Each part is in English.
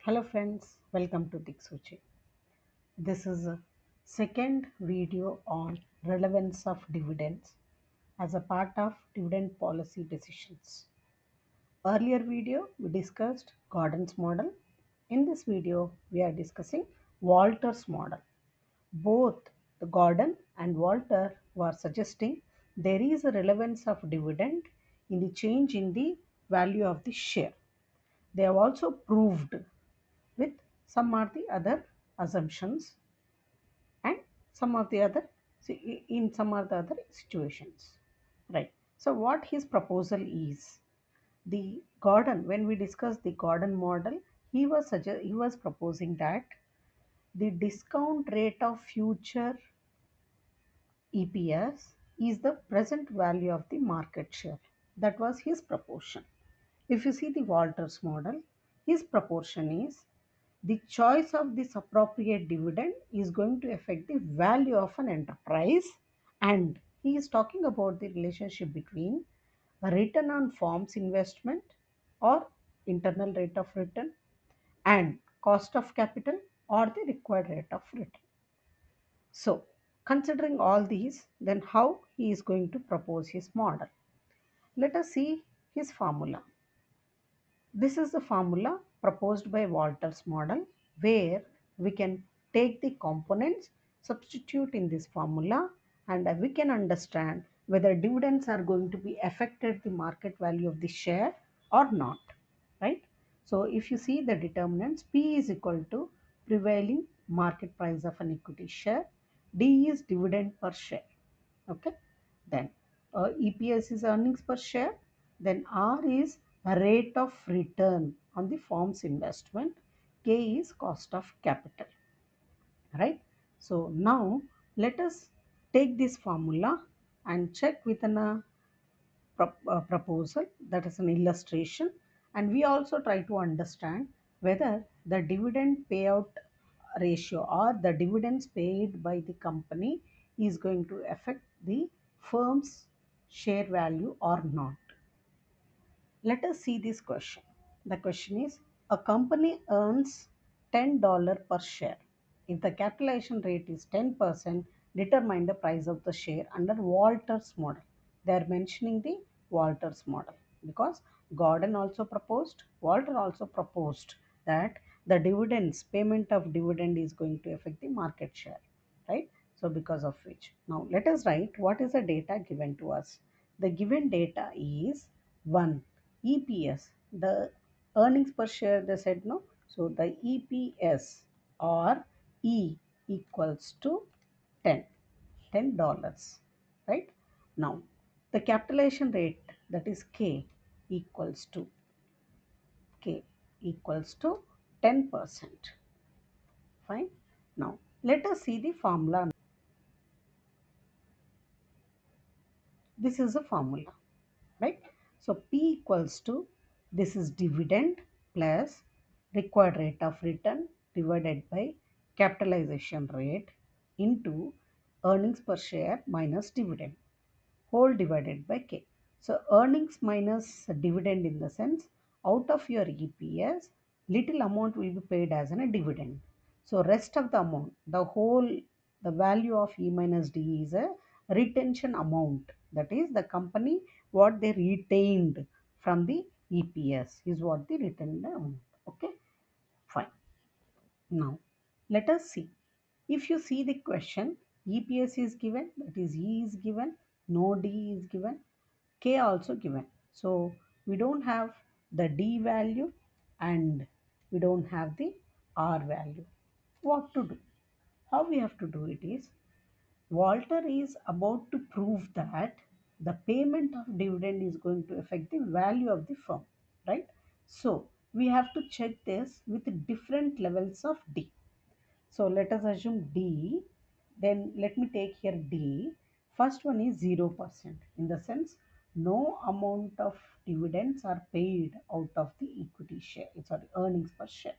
Hello friends, welcome to Diksuchi. This is a second video on relevance of dividends as a part of dividend policy decisions. Earlier video we discussed Gordon's model. In this video we are discussing Walter's model. Both the Gordon and Walter were suggesting there is a relevance of dividend in the change in the value of the share. They have also proved with some of the other assumptions and some of the other in some of the other situations, right? So what his proposal is, the Gordon, when we discuss the Gordon model, he was proposing that the discount rate of future EPS is the present value of the market share. That was his proportion. If you see the Walters model, his proportion is the choice of this appropriate dividend is going to affect the value of an enterprise, and he is talking about the relationship between a return on firm's investment or internal rate of return and cost of capital or the required rate of return. So considering all these, then how he is going to propose his model? Let us see his formula. This is the formula proposed by Walter's model, where we can take the components, substitute in this formula, and we can understand whether dividends are going to be affected the market value of the share or not, right? So if you see the determinants, P is equal to prevailing market price of an equity share, D is dividend per share, okay? Then EPS is earnings per share. Then R is rate of return on the firm's investment. K is cost of capital, right? So now let us take this formula and check within a proposal, that is an illustration, and we also try to understand whether the dividend payout ratio or the dividends paid by the company is going to affect the firm's share value or not. Let us see this question. The question is, a company earns $10 per share. If the capitalization rate is 10%, determine the price of the share under Walter's model. They are mentioning the Walter's model because Walter also proposed that the dividends, payment of dividend is going to affect the market share, right? So because of which, now let us write what is the data given to us. The given data is 1 EPS, the earnings per share, they said no. So the EPS or E equals to 10, $10, right? Now the capitalization rate, that is K equals to 10%. Fine. Now let us see the formula. This is a formula, right? So P equals to, this is dividend plus required rate of return divided by capitalization rate into earnings per share minus dividend, whole divided by K. So earnings minus dividend, in the sense out of your EPS, little amount will be paid as a dividend. So rest of the amount, the value of E minus D is a retention amount. That is the company, what they retained from the EPS is what the retained amount. Okay, fine. Now let us see. If you see the question, EPS is given, that is E is given, no D is given, K also given. So we don't have the D value and we don't have the R value. What to do? How we have to do it is, Walter is about to prove that the payment of dividend is going to affect the value of the firm, right? So we have to check this with different levels of D. So let us assume D, then let me take here D. First one is 0%, in the sense no amount of dividends are paid out of the equity share, sorry, earnings per share.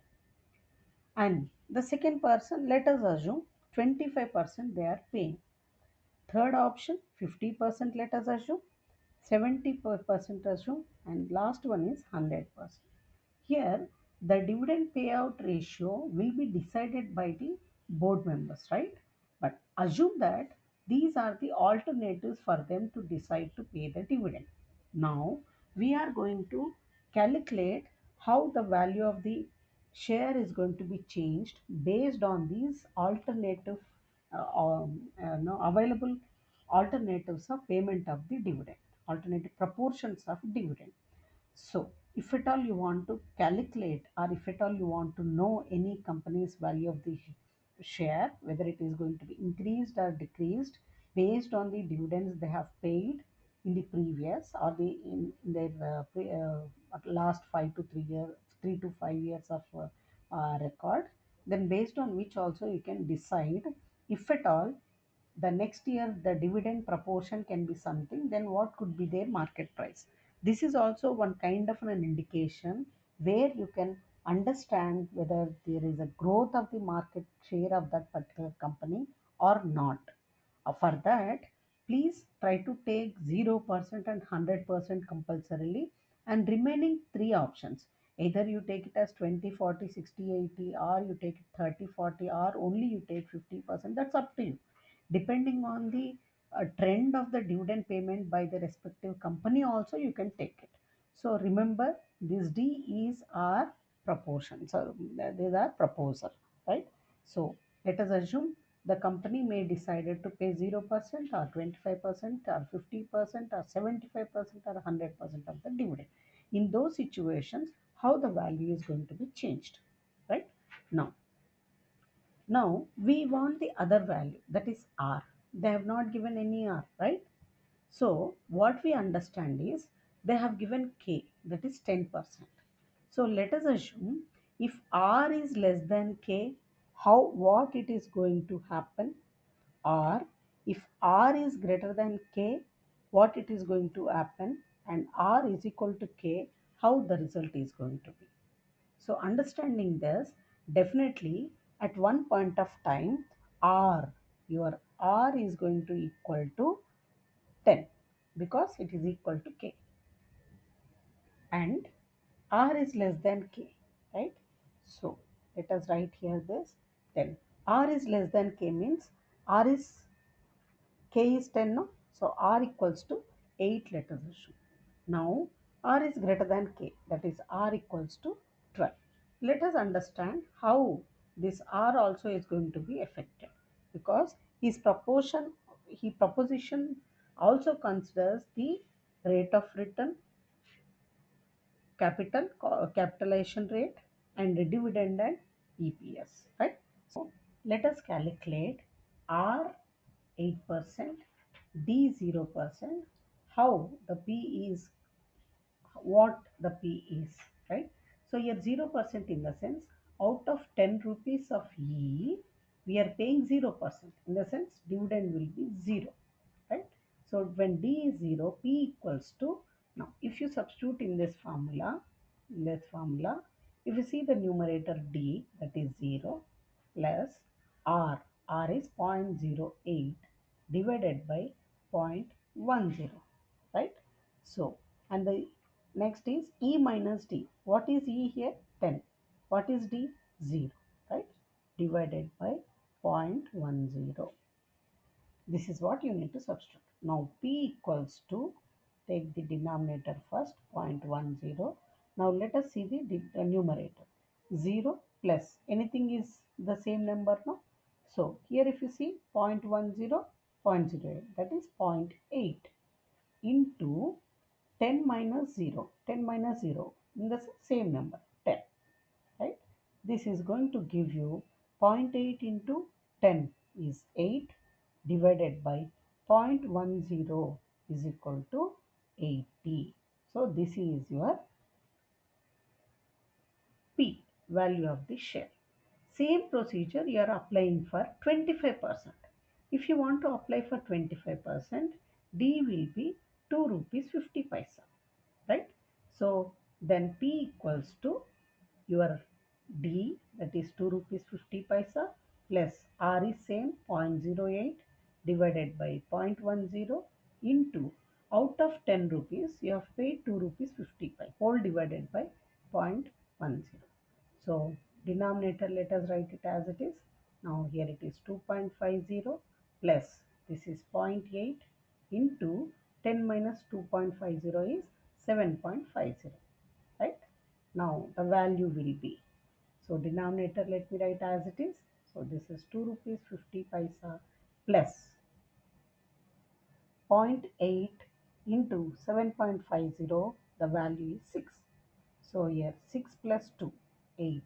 And the second person, let us assume 25% they are paying. Third option, 50% let us assume, 70% assume, and last one is 100%. Here The dividend payout ratio will be decided by the board members, right? But assume that these are the alternatives for them to decide to pay the dividend. Now we are going to calculate how the value of the share is going to be changed based on these alternative no, available alternatives of payment of the dividend, alternative proportions of dividend. So, if at all you want to calculate, or if at all you want to know any company's value of the share, whether it is going to be increased or decreased based on the dividends they have paid in the previous, or in their last 5 to 3 years, 3 to 5 years of record, then based on which also you can decide if at all the next year the dividend proportion can be something, then what could be their market price. This is also one kind of an indication where you can understand whether there is a growth of the market share of that particular company or not. For that, please try to take 0% and 100% compulsorily, and remaining three options. Either you take it as 20, 40, 60, 80, or you take it 30, 40, or only you take 50%. That's up to you. Depending on the trend of the dividend payment by the respective company, also you can take it. So remember, this D is our proportion. So these are proposal, right? So let us assume the company may decided to pay 0% or 25% or 50% or 75% or 100% of the dividend. In those situations, how the value is going to be changed, right? Now, now we want the other value, that is R. They have not given any R, right? So what we understand is they have given K, that is 10%. So let us assume if R is less than K, how what it is going to happen, or if R is greater than K, what it is going to happen, and R is equal to K, how the result is going to be. So understanding this, definitely at one point of time, R, your R is going to equal to 10 because it is equal to K, and R is less than K, right? So let us write here this 10. R is less than K means R is K is 10, no? So R equals to 8, let us assume. Now R is greater than K, that is R equals to 12. Let us understand how this R also is going to be affected, because his proposition also considers the rate of return, capitalization rate, and the dividend and EPS, right? So let us calculate R 8%, D 0%, how the P is, what the P is, right? So here 0% in the sense, out of 10 rupees of E, we are paying 0%, in the sense dividend will be 0, right? So when D is 0, P equals to, now if you substitute in this formula, if you see the numerator D, that is 0, plus R, R is 0.08 divided by 0.10, right? So, and the next is E minus D. What is E here? 10. What is D? 0, right? Divided by 0.10. This is what you need to substitute. Now P equals to, take the denominator first, 0.10. Now let us see the numerator. 0 plus anything is the same number, no? So here if you see 0.10, 0.08, that is zero point 0.8 into 10 minus 0. 10 minus 0 in the same number, 10, right? This is going to give you zero point 0.8 into 10 is 8 divided by 0.10 is equal to 80. So this is your P, value of the share. Same procedure you are applying for 25%. If you want to apply for 25%, D will be 2 rupees 50 paisa, right? So then P equals to your D, that is 2 rupees 50 paisa, plus R is same, 0.08 divided by 0.10 into, out of 10 rupees you have paid 2 rupees 50 paisa, whole divided by 0.10. So denominator, let us write it as it is. Now here it is 2.50 plus this is zero point 0.8 into 10 minus 2.50 is 7.50, right? Now the value will be, so denominator let me write as it is. So this is 2 rupees 50 paisa plus zero point 0.8 into 7.50, the value is 6. So here 6 plus 2, 8.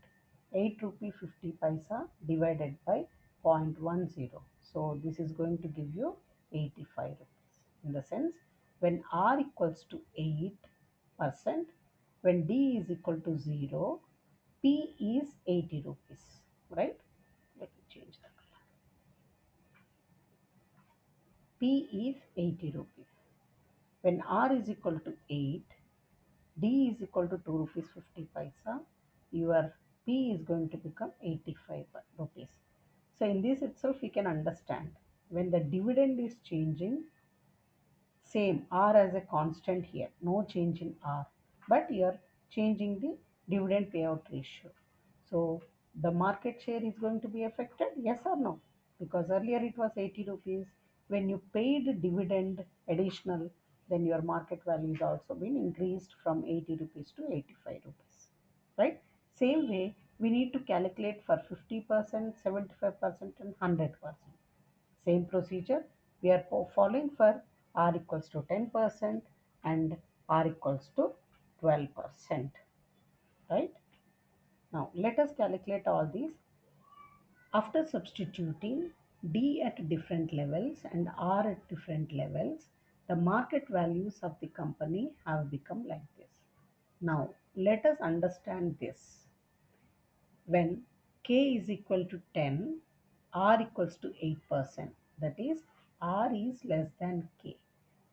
8 rupee 50 paisa divided by 0.10. So this is going to give you 85 rupees. In the sense, when R equals to 8%, when D is equal to 0, P is 80 rupees. Right? Let me change the color. P is 80 rupees. When R is equal to 8, D is equal to 2 rupees 50 paisa, your P is going to become 85 rupees. So in this itself we can understand, when the dividend is changing, same R as a constant here, no change in R, but you're changing the dividend payout ratio. So the market share is going to be affected, yes or no? Because earlier it was 80 rupees. When you paid dividend additional, then your market value is also been increased from 80 rupees to 85 rupees, right? Same way, we need to calculate for 50%, 75% and 100%. Same procedure we are following for R equals to 10% and R equals to 12%, right? Now let us calculate all these. After substituting D at different levels and R at different levels, the market values of the company have become like this. Now let us understand this. When K is equal to 10, R equals to 8%. That is, R is less than K.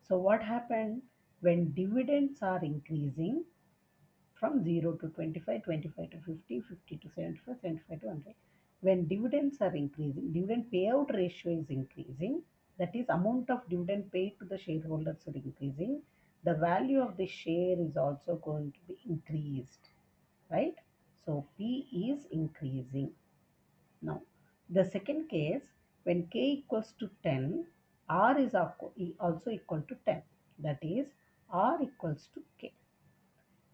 So what happened when dividends are increasing from 0 to 25, 25 to 50, 50 to 75, 75 to 100? When dividends are increasing, dividend payout ratio is increasing, that is amount of dividend paid to the shareholders are increasing, the value of the share is also going to be increased, right? So P is increasing. Now, the second case, when K equals to 10, R is also equal to 10. That is, R equals to K.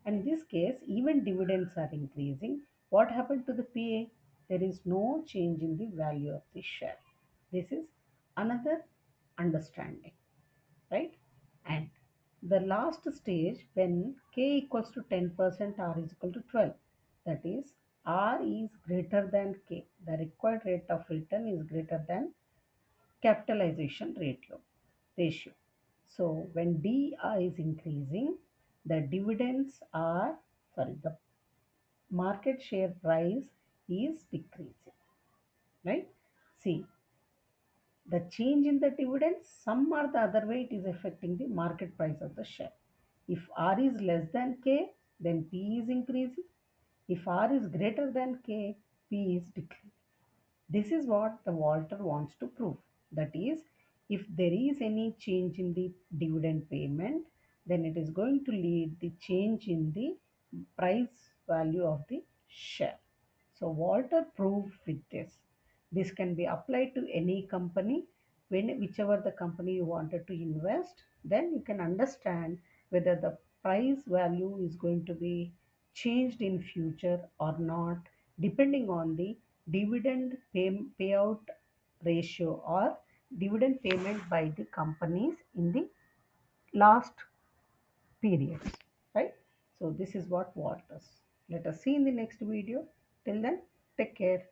And in this case, even dividends are increasing. What happened to the PA? There is no change in the value of the share. This is another understanding, right? And the last stage, when K equals to 10%, R is equal to 12. That is, R is greater than K. The required rate of return is greater than capitalization ratio. So when DI is increasing, the dividends are, sorry, the market share price is decreasing, right? See, the change in the dividends, some or the other way, it is affecting the market price of the share. If R is less than K, then P is increasing. If R is greater than K, P is decreasing. This is what the Walter wants to prove. That is, if there is any change in the dividend payment, then it is going to lead the change in the price value of the share. So Walter proved with this. This can be applied to any company. When whichever the company you wanted to invest, then you can understand whether the price value is going to be changed in future or not, depending on the payout ratio or dividend payment by the companies in the last periods, right? So this is what Walters. Let us see in the next video. Till then, take care.